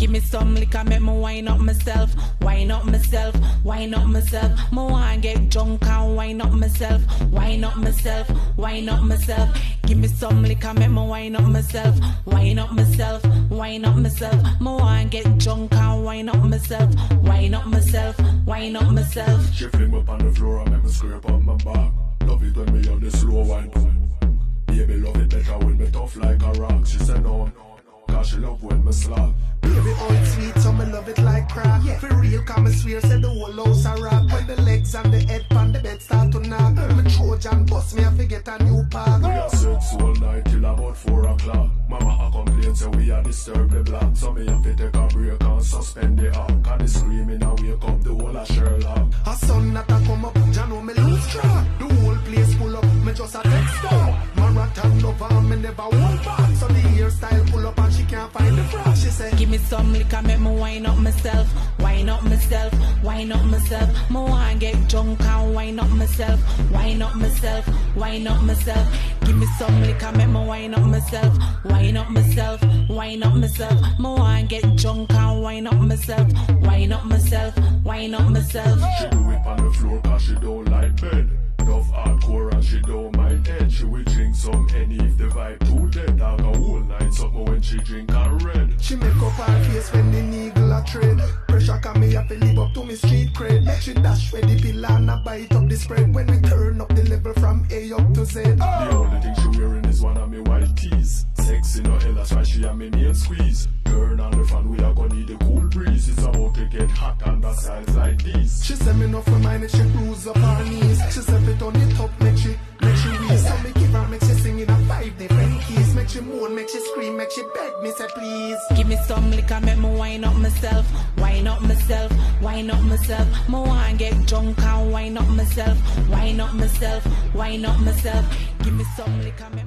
Give me some liquor, make me wine up myself, wine up myself, wine up myself. Me want get drunk and wine up myself, wine up myself, wine up myself. Give me some liquor, make me wine up myself, wine up myself, wine up myself. Me want get drunk and wine up myself, wine up myself, wine up myself. She fling up on the floor and make me scrape up my back. Love it when me on the slow wine. Baby love it better when me tough like a rock. She said no, cause she love when me slap. Baby, all it's sweet, so me love it like crack. Yeah. For real, come me swear, said the whole house a rock. When the legs and the head pan the bed start to knock. Me Trojan bust me, I forget a new park. We are sex all night till about 4 o'clock. Mama a complain, say we are disturb the block. So me have to take a break and suspend the arm. Cause the screaming and wake up the whole of Sherlock. A sun that a come up, Jah know me lose track. The whole place pull up, me just a text up. Marathon lover, me never hold back. So the hairstyle pull up and she can't find the frack. She say, give me some liquor, make me wine up myself, wine up myself, wine up myself. Me want get drunk and wine up myself, wine up myself, wine up myself. Give me some liquor, make me wine up myself, wine up myself, wine up myself. Me want get drunk and wine up myself, wine up myself, wine up myself. She do it on the floor cause she don't like bed. Enough hardcore and she don't mind head. She will drink some Henny if the vibe too dead. Dog a whole night something when she drink and red. she make up her face when the needle a trade. Pressure come me have to live up to me street cred. Make she dash with the pill and a bite up the spread. When we turn up the level from A up to Z. The only thing she wearing is one of me white tees. Sexy no hell, that's why she a me nail squeeze. Turn on the fan, we are gonna need a cool breeze. It's about to get hot under sides like these. She said me no for mine if she bruise up her knees. She said it on it up, make she wheeze. So me give her, make she sing in a 5 different keys. Make she moan, make she scream, make she beg me say please. Give me some liquor, make me wine up myself, wine up myself, wine up myself. Me want get drunk and wine up myself, wine up myself, wine up myself. Give me some liquor, make